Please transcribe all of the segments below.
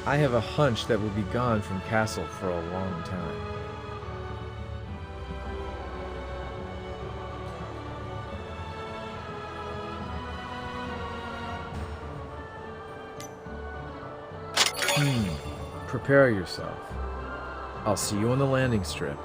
I have a hunch that we'll be gone from Castle for a long time. Prepare yourself. I'll see you on the landing strip.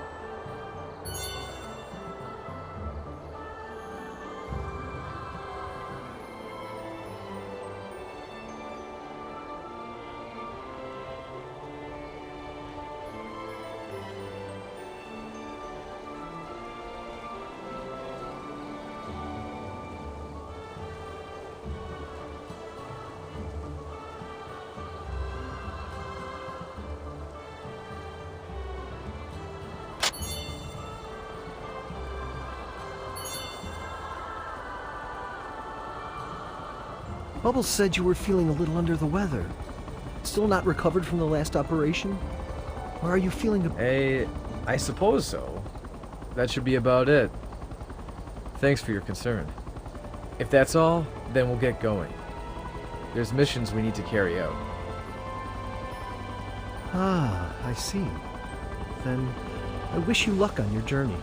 Bubbles said you were feeling a little under the weather. Still not recovered from the last operation? Or are you feeling I suppose so. That should be about it. Thanks for your concern. If that's all, then we'll get going. There's missions we need to carry out. Ah, I see. Then I wish you luck on your journey.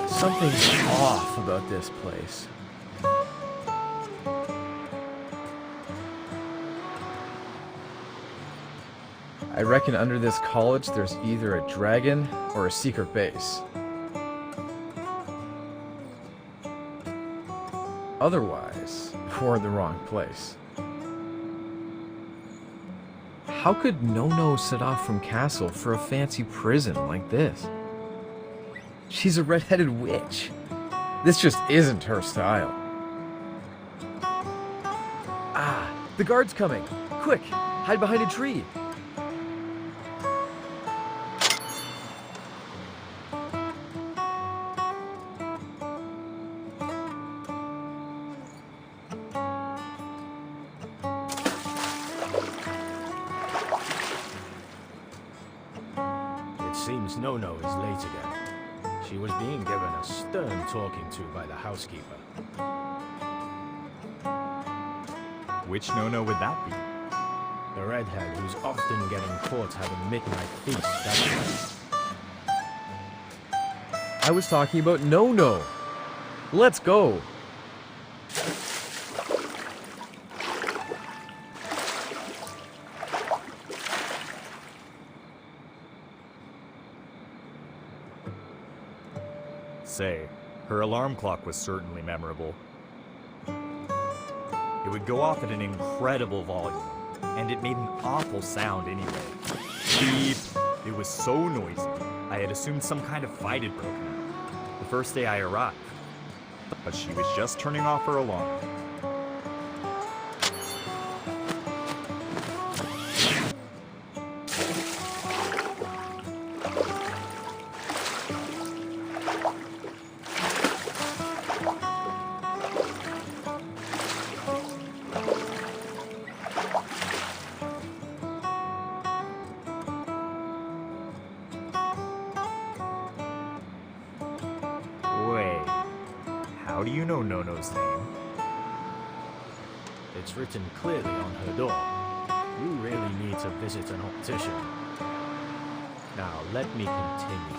Something's off about this place. I reckon under this college there's either a dragon or a secret base. Otherwise, we're in the wrong place. How could No-No set off from Castle for a fancy prison like this? She's a red-headed witch. This just isn't her style. Ah, the guard's coming. Quick, hide behind a tree. It seems No-No is late again. She was being given a stern talking to by the housekeeper. Which No-No would that be? The redhead who's often getting caught having midnight feast, that's right. I was talking about No-No. Let's go. Say, her alarm clock was certainly memorable. It would go off at an incredible volume, and it made an awful sound anyway. Beep! It was so noisy, I had assumed some kind of fight had broken out the first day I arrived. But she was just turning off her alarm. Wait, how do you know No-No's name? It's written clearly on her door. You really need to visit an optician. Now, let me continue.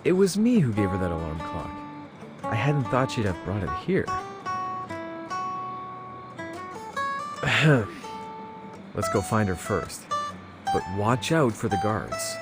It was me who gave her that alarm clock. I hadn't thought she'd have brought it here. Let's go find her first. But watch out for the guards.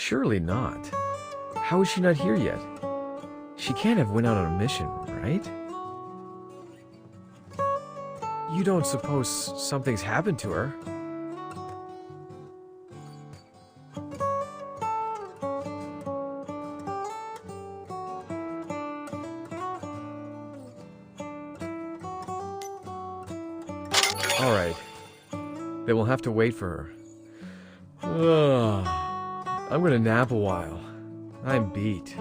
Surely not. How is she not here yet? She can't have went out on a mission, right? You don't suppose something's happened to her? Alright. Then we'll have to wait for her. Ugh. I'm gonna nap a while. I'm beat.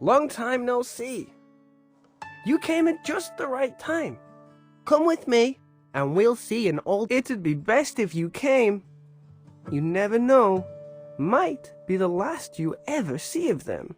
Long time no see. You came at just the right time. Come with me, and we'll see an old... It'd be best if you came. You never know. Might be the last you ever see of them.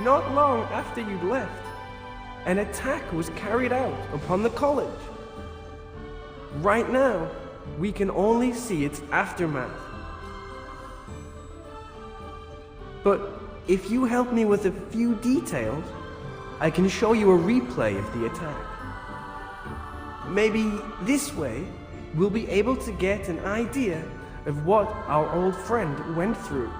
Not long after you'd left, an attack was carried out upon the college. Right now, we can only see its aftermath. But if you help me with a few details, I can show you a replay of the attack. Maybe this way, we'll be able to get an idea of what our old friend went through.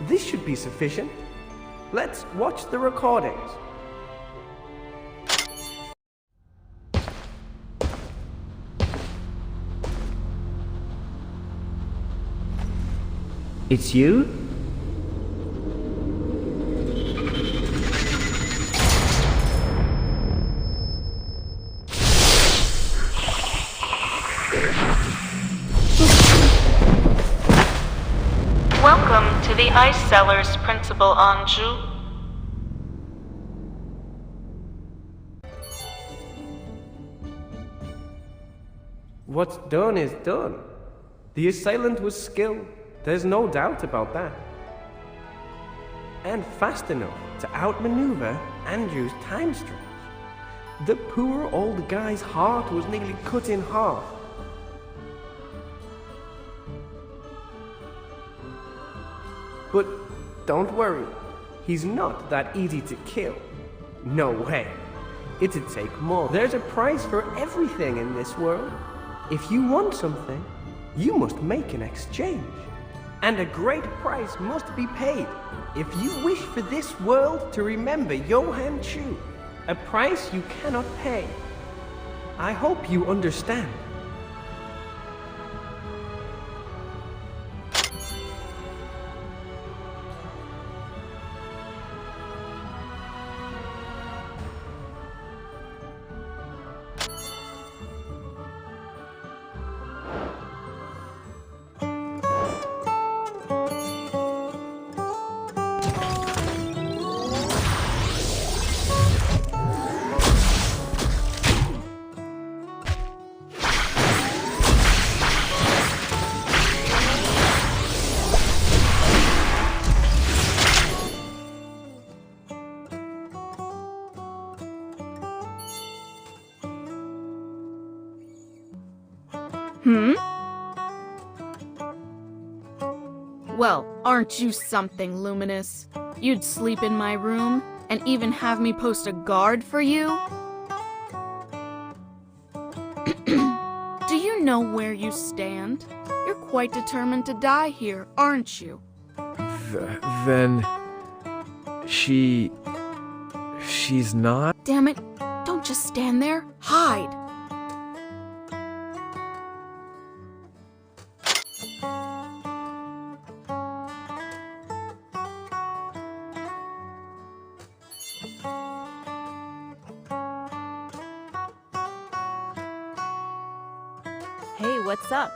This should be sufficient. Let's watch the recordings. It's you? Welcome to the Ice Cellars, Principal Anju. What's done is done. The assailant was skilled, there's no doubt about that. And fast enough to outmaneuver Anju's time stretch. The poor old guy's heart was nearly cut in half. But don't worry, he's not that easy to kill. No way. It'd take more. There's a price for everything in this world. If you want something, you must make an exchange. And a great price must be paid if you wish for this world to remember Johann Chu. A price you cannot pay. I hope you understand. Well, aren't you something, Luminous? You'd sleep in my room and even have me post a guard for you? Do you know where you stand? You're quite determined to die here, aren't you? Then... She's not? Damn it, don't just stand there. Hide! Hey, what's up?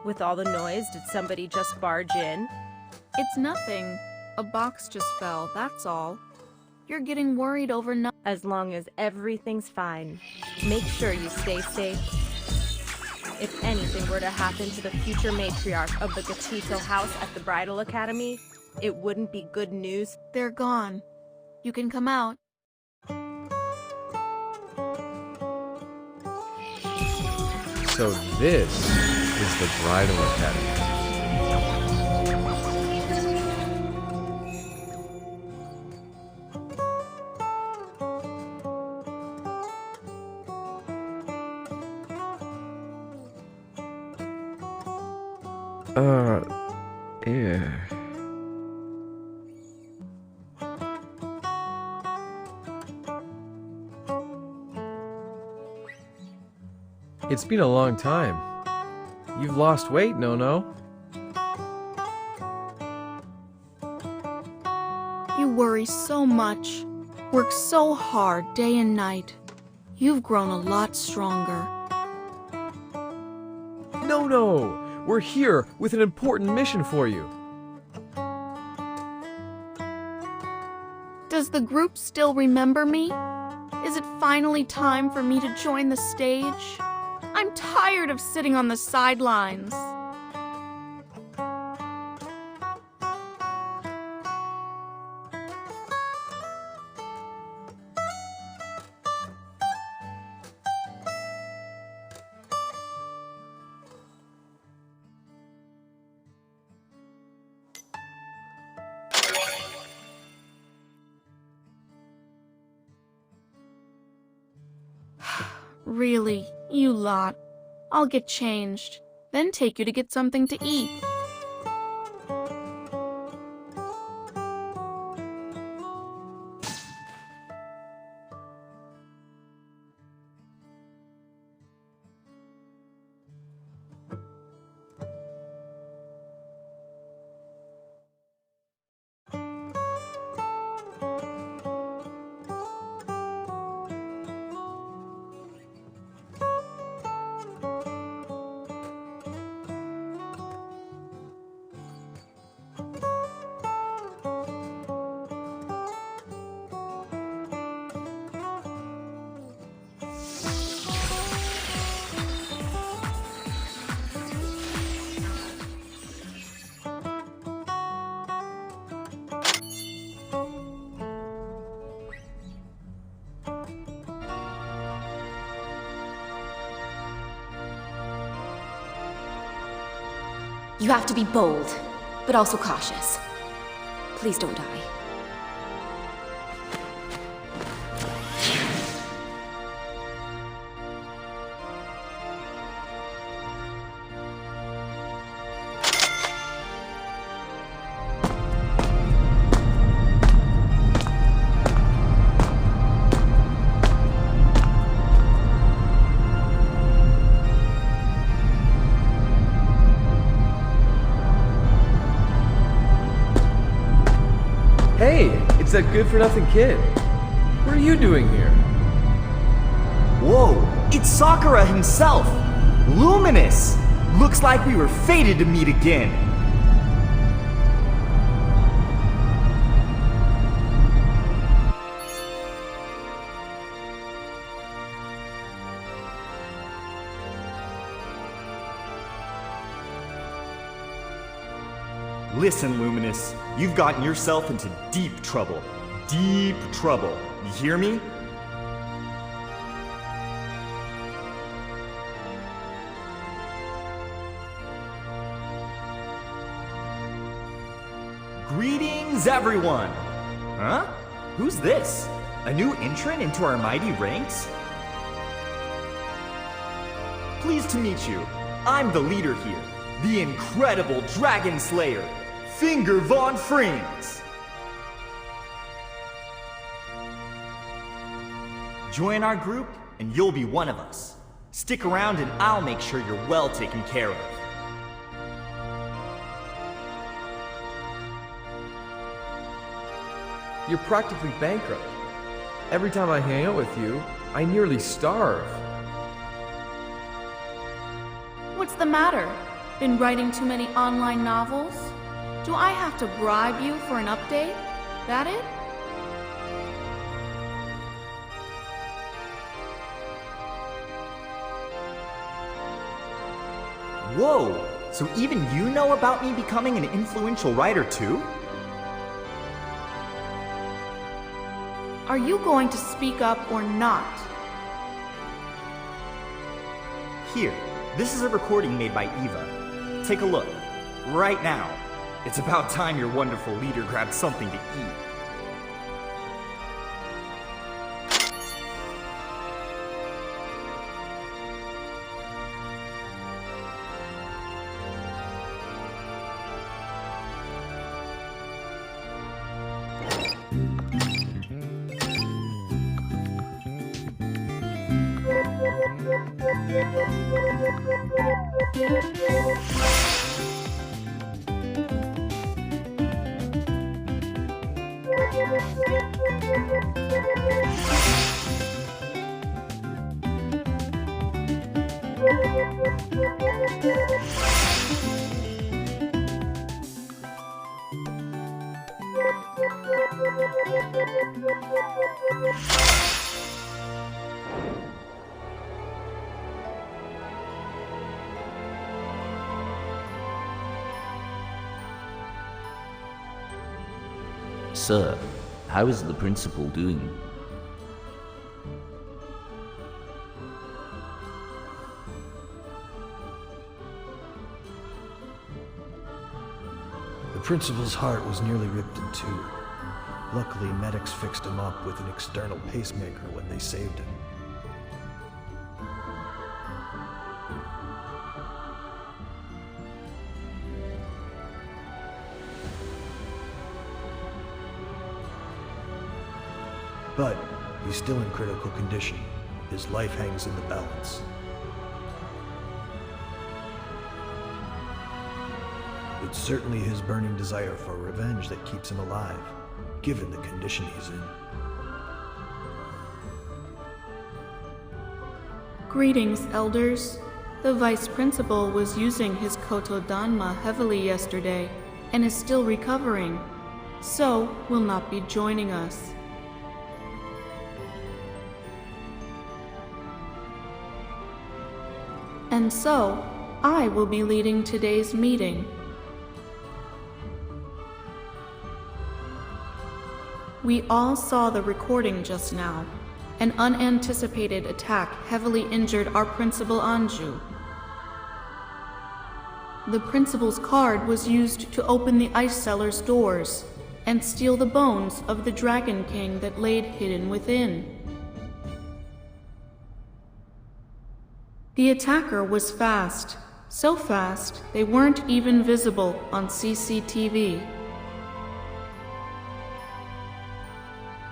With all the noise, did somebody just barge in? It's nothing. A box just fell, that's all. You're getting worried over nothing. As long as everything's fine, make sure you stay safe. If anything were to happen to the future matriarch of the Gattuso house at the Bridal Academy, it wouldn't be good news. They're gone. You can come out. So this is the Bridal Academy. Yeah. It's been a long time. You've lost weight, No. You worry so much. Work so hard day and night. You've grown a lot stronger. No. We're here with an important mission for you. Does the group still remember me? Is it finally time for me to join the stage? I'm tired of sitting on the sidelines. Really, you lot. I'll get changed, then take you to get something to eat. You have to be bold, but also cautious. Please don't die. Hey, it's that good-for-nothing kid. What are you doing here? Whoa, it's Sakura himself! Luminous! Looks like we were fated to meet again. Listen, Luminous, you've gotten yourself into deep trouble. Deep trouble. You hear me? Greetings, everyone! Huh? Who's this? A new entrant into our mighty ranks? Pleased to meet you. I'm the leader here, the incredible Dragon Slayer, Finger von Frings. Join our group, and you'll be one of us. Stick around and I'll make sure you're well taken care of. You're practically bankrupt. Every time I hang out with you, I nearly starve. What's the matter? Been writing too many online novels? Do I have to bribe you for an update? That it? Whoa! So even you know about me becoming an influential writer too? Are you going to speak up or not? Here, this is a recording made by Eva. Take a look. Right now. It's about time your wonderful leader grabbed something to eat. Sir, how is the principal doing? The principal's heart was nearly ripped in two. Luckily, medics fixed him up with an external pacemaker when they saved him. But he's still in critical condition. His life hangs in the balance. It's certainly his burning desire for revenge that keeps him alive, given the condition he's in. Greetings, elders. The vice principal was using his Kotodanma heavily yesterday and is still recovering, so will not be joining us. And so, I will be leading today's meeting. We all saw the recording just now. An unanticipated attack heavily injured our principal Anju. The principal's card was used to open the ice cellar's doors and steal the bones of the Dragon King that laid hidden within. The attacker was fast, so fast they weren't even visible on CCTV.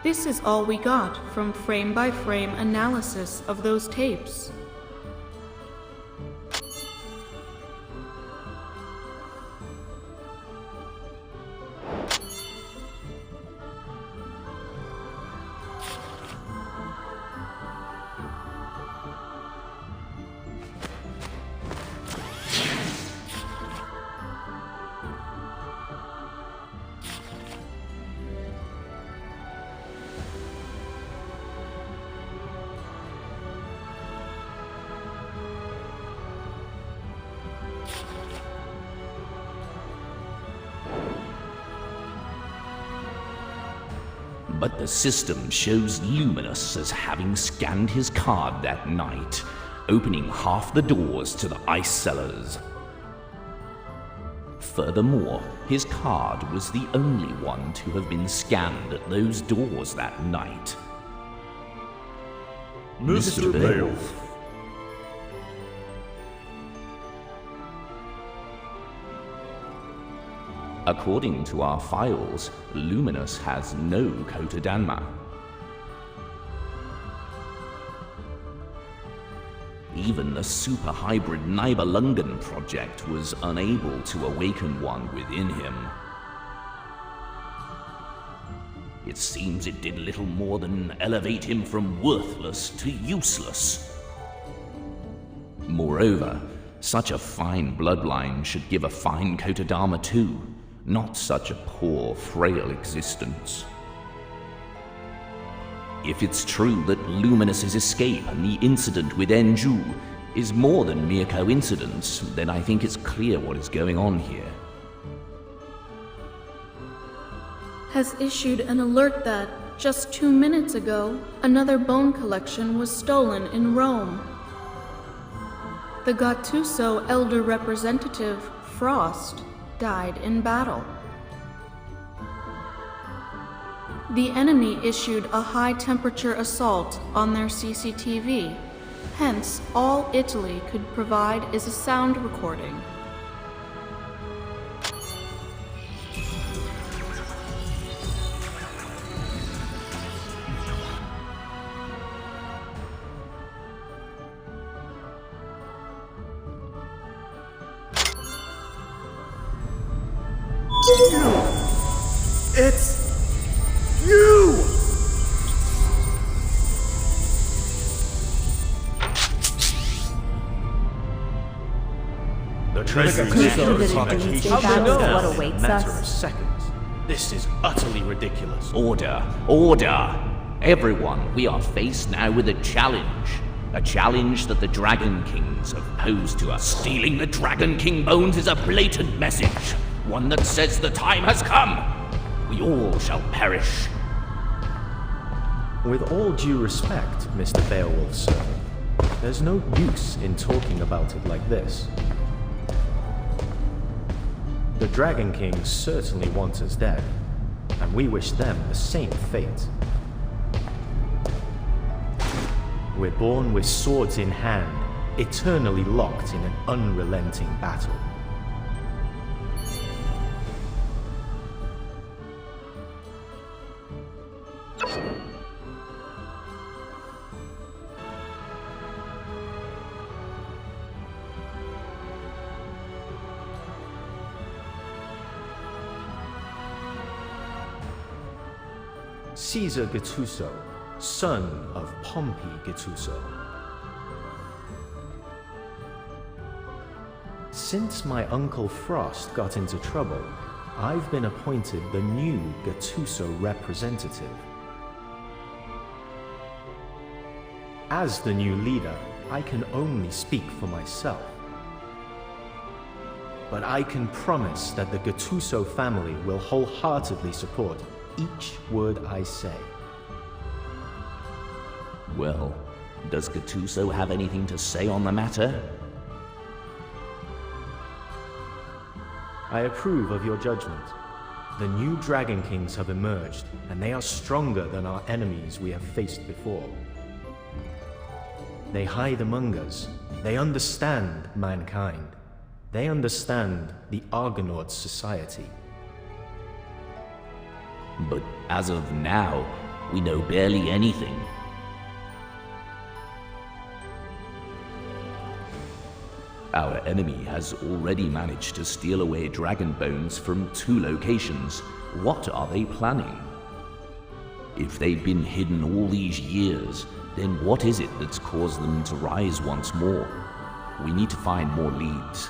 This is all we got from frame-by-frame analysis of those tapes. But the system shows Luminous as having scanned his card that night, opening half the doors to the ice cellars. Furthermore, his card was the only one to have been scanned at those doors that night. Mr. Beowulf. According to our files, Luminous has no Kotodanma. Even the super-hybrid Nibelungen project was unable to awaken one within him. It seems it did little more than elevate him from worthless to useless. Moreover, such a fine bloodline should give a fine Kotodama too, not such a poor, frail existence. If it's true that Luminous's escape and the incident with Enju is more than mere coincidence, then I think it's clear what is going on here. Has issued an alert that, just 2 minutes ago, another bone collection was stolen in Rome. The Gattuso Elder Representative, Frost, died in battle. The enemy issued a high-temperature assault on their CCTV. Hence, all Italy could provide is a sound recording. It's you! The treasury What awaits matter of us? seconds. This is utterly ridiculous. Order! Order! Everyone, we are faced now with a challenge. A challenge that the Dragon Kings have posed to us. Stealing the Dragon King bones is a blatant message. One that says the time has come. We all shall perish. With all due respect, Mr. Beowulf, sir, there's no use in talking about it like this. The Dragon Kings certainly want us dead, and we wish them the same fate. We're born with swords in hand, eternally locked in an unrelenting battle. Caesar Gattuso, son of Pompey Gattuso. Since my uncle Frost got into trouble, I've been appointed the new Gattuso representative. As the new leader, I can only speak for myself. But I can promise that the Gattuso family will wholeheartedly support each word I say. Well, does Gattuso have anything to say on the matter? I approve of your judgment. The new Dragon Kings have emerged, and they are stronger than our enemies we have faced before. They hide among us. They understand mankind. They understand the Argonaut society. But as of now, we know barely anything. Our enemy has already managed to steal away dragon bones from 2 locations. What are they planning? If they've been hidden all these years, then what is it that's caused them to rise once more? We need to find more leads.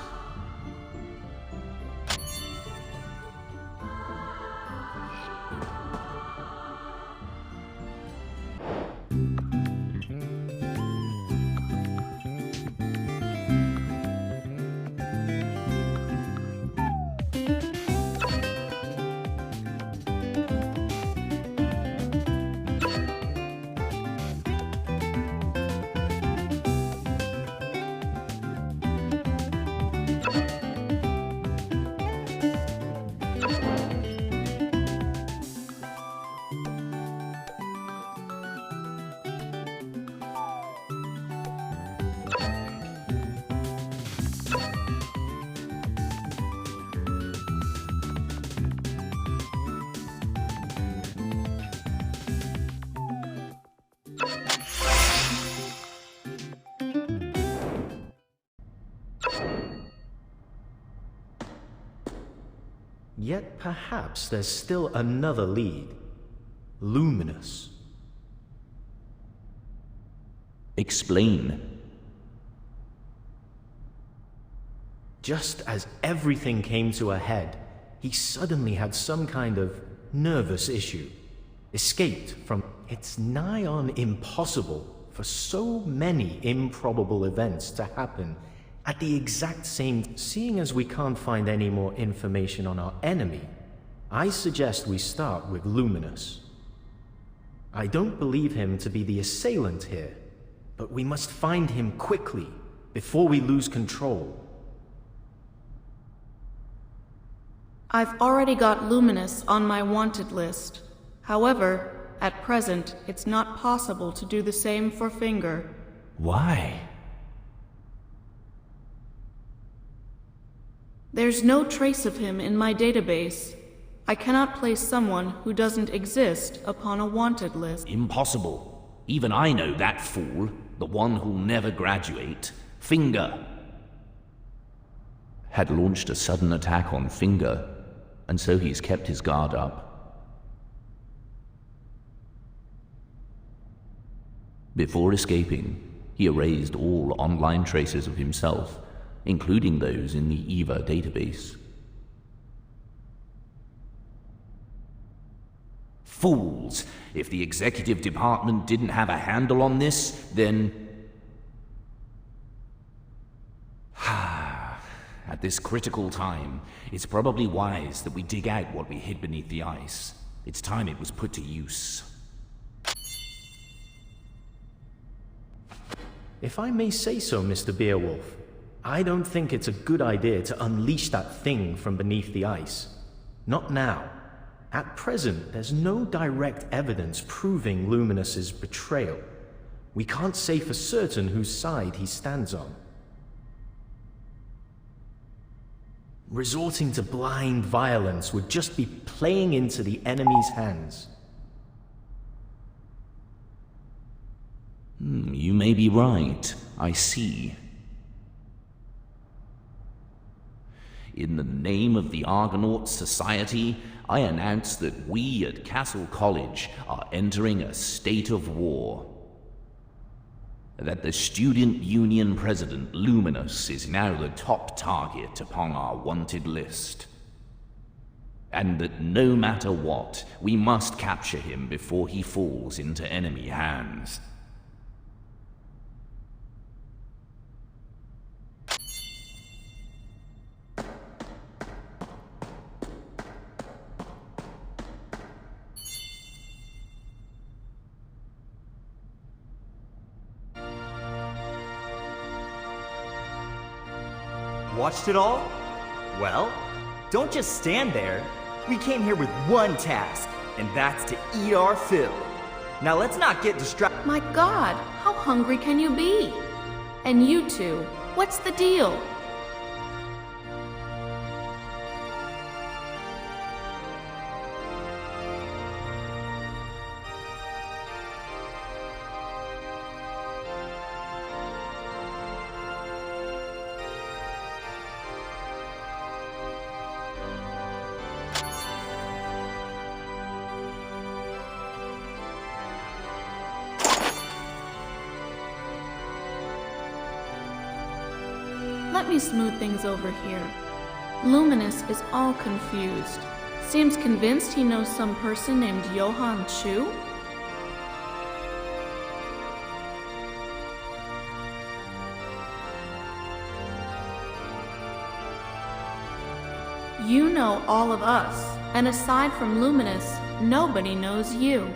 Yet perhaps there's still another lead. Luminous. Explain. Just as everything came to a head, he suddenly had some kind of nervous issue. Escaped from... It's nigh on impossible for so many improbable events to happen at the exact same... Seeing as we can't find any more information on our enemy, I suggest we start with Luminous. I don't believe him to be the assailant here, but we must find him quickly before we lose control. I've already got Luminous on my wanted list. However, at present, it's not possible to do the same for Finger. Why? There's no trace of him in my database. I cannot place someone who doesn't exist upon a wanted list. Impossible. Even I know that fool, the one who'll never graduate, Finger, had launched a sudden attack on Finger, and so he's kept his guard up. Before escaping, he erased all online traces of himself, including those in the EVA database. Fools! If the executive department didn't have a handle on this, then... At this critical time, it's probably wise that we dig out what we hid beneath the ice. It's time it was put to use. If I may say so, Mr. Beowulf, I don't think it's a good idea to unleash that thing from beneath the ice. Not now. At present, there's no direct evidence proving Luminous's betrayal. We can't say for certain whose side he stands on. Resorting to blind violence would just be playing into the enemy's hands. You may be right. I see. In the name of the Argonaut Society, I announce that we at Castle College are entering a state of war. That the Student Union President, Luminous, is now the top target upon our wanted list. And that no matter what, we must capture him before he falls into enemy hands. Watched it all? Well, don't just stand there. We came here with one task, and that's to eat our fill. Now let's not get distracted. My God, how hungry can you be? And you two, what's the deal? Let me smooth things over here. Luminous is all confused. Seems convinced he knows some person named Johann Chu? You know all of us, and aside from Luminous, nobody knows you.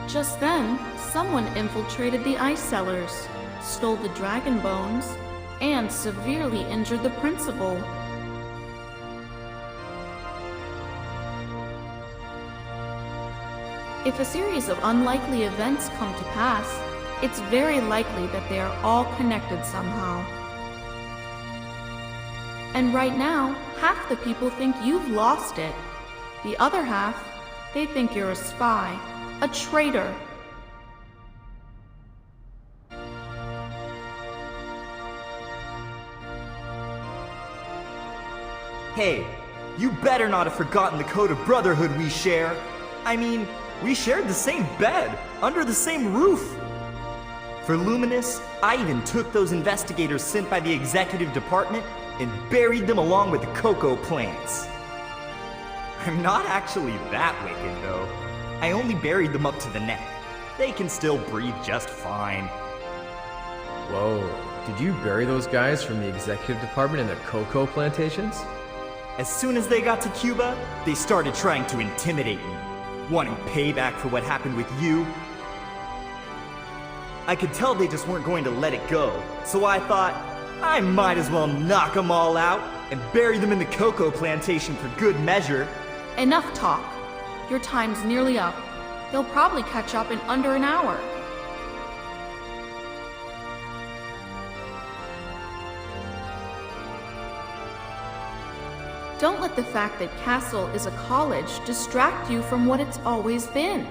Just then, someone infiltrated the ice cellars, stole the dragon bones, and severely injured the principal. If a series of unlikely events come to pass, it's very likely that they are all connected somehow. And right now, half the people think you've lost it. The other half, they think you're a spy, a traitor. Hey, you better not have forgotten the code of brotherhood we share. I mean, we shared the same bed, under the same roof. For Luminous, I even took those investigators sent by the executive department and buried them along with the cocoa plants. I'm not actually that wicked, though. I only buried them up to the neck. They can still breathe just fine. Whoa, did you bury those guys from the executive department in the cocoa plantations? As soon as they got to Cuba, they started trying to intimidate me, wanting payback for what happened with you. I could tell they just weren't going to let it go, so I thought, I might as well knock them all out and bury them in the cocoa plantation for good measure. Enough talk. Your time's nearly up. They'll probably catch up in under an hour. Don't let the fact that Castle is a college distract you from what it's always been.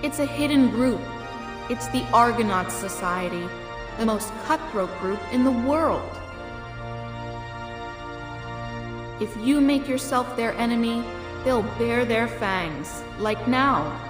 It's a hidden group. It's the Argonauts Society, the most cutthroat group in the world. If you make yourself their enemy, they'll bare their fangs, like now.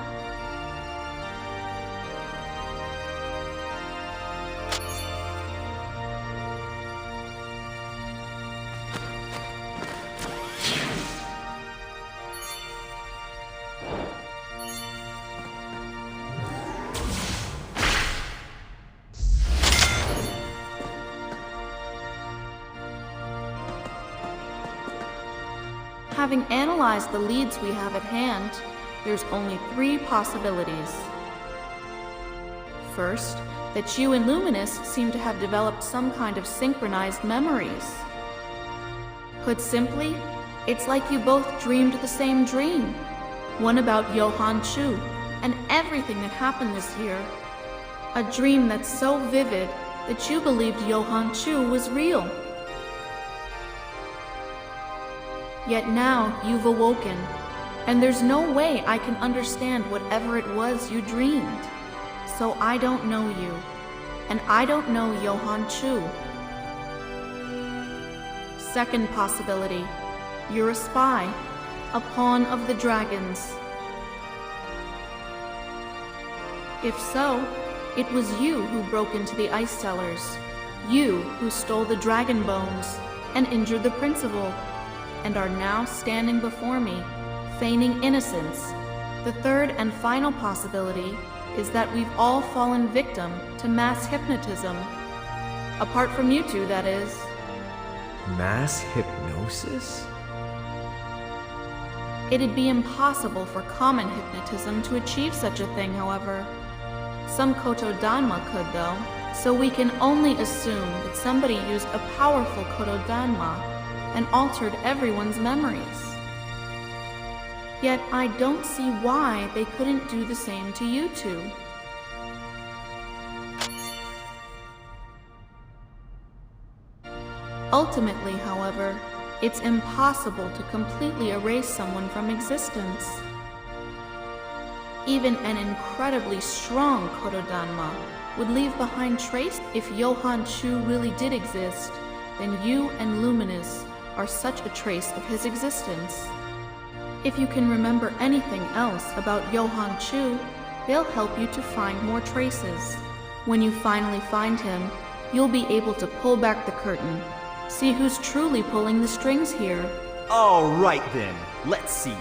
Having analyzed the leads we have at hand, there's only 3 possibilities. First, that you and Luminous seem to have developed some kind of synchronized memories. Put simply, it's like you both dreamed the same dream. One about Johann Chu and everything that happened this year. A dream that's so vivid that you believed Johann Chu was real. Yet now you've awoken, and there's no way I can understand whatever it was you dreamed. So I don't know you, and I don't know Johann Chu. Second possibility, you're a spy, a pawn of the dragons. If so, it was you who broke into the ice cellars, you who stole the dragon bones and injured the principal, and are now standing before me, feigning innocence. The third and final possibility is that we've all fallen victim to mass hypnotism. Apart from you two, that is. Mass hypnosis? It'd be impossible for common hypnotism to achieve such a thing, however. Some Kotodanma could, though, so we can only assume that somebody used a powerful Kotodanma and altered everyone's memories. Yet I don't see why they couldn't do the same to you two. Ultimately, however, it's impossible to completely erase someone from existence. Even an incredibly strong Kotodanma would leave behind trace. If Johann Chu really did exist, then you and Luminous are such a trace of his existence. If you can remember anything else about Johann Chu, they'll help you to find more traces. When you finally find him, you'll be able to pull back the curtain, see who's truly pulling the strings here. All right then, let's see.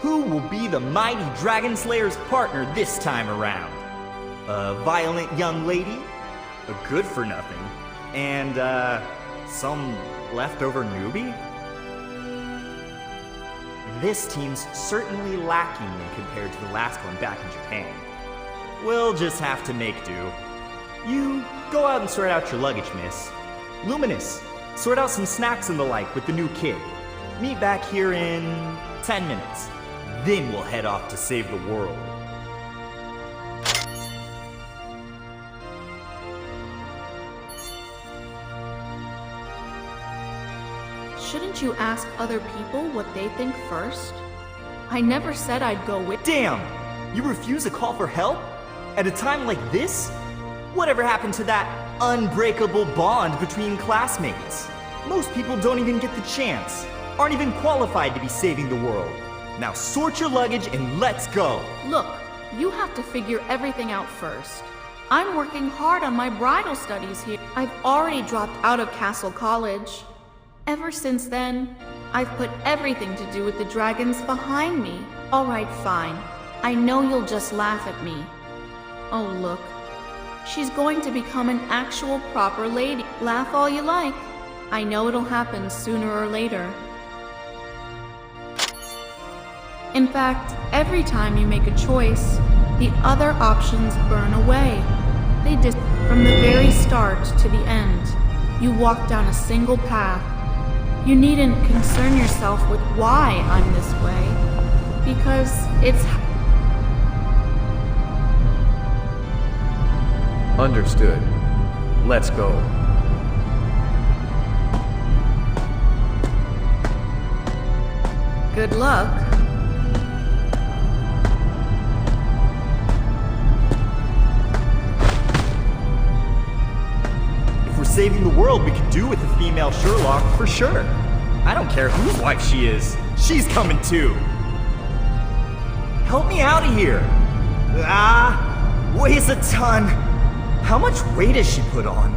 Who will be the mighty Dragon Slayer's partner this time around? A violent young lady? A good-for-nothing? And, some leftover newbie? This team's certainly lacking when compared to the last one back in Japan. We'll just have to make do. You go out and sort out your luggage, miss. Luminous, sort out some snacks and the like with the new kid. Meet back here in 10 minutes. Then we'll head off to save the world. Shouldn't you ask other people what they think first? I never said I'd go with— Damn! You refuse a call for help? At a time like this? Whatever happened to that unbreakable bond between classmates? Most people don't even get the chance, aren't even qualified to be saving the world. Now sort your luggage and let's go. Look, you have to figure everything out first. I'm working hard on my bridal studies here. I've already dropped out of Castle College. Ever since then, I've put everything to do with the dragons behind me. Alright, fine. I know you'll just laugh at me. Oh, look. She's going to become an actual proper lady. Laugh all you like. I know it'll happen sooner or later. In fact, every time you make a choice, the other options burn away. They from the very start to the end, you walk down a single path. You needn't concern yourself with why I'm this way, because it's... Understood. Let's go. Good luck. If we're saving the world, we could do with a female Sherlock for sure. I don't care whose wife she is. She's coming too. Help me out of here. Weighs a ton. How much weight has she put on?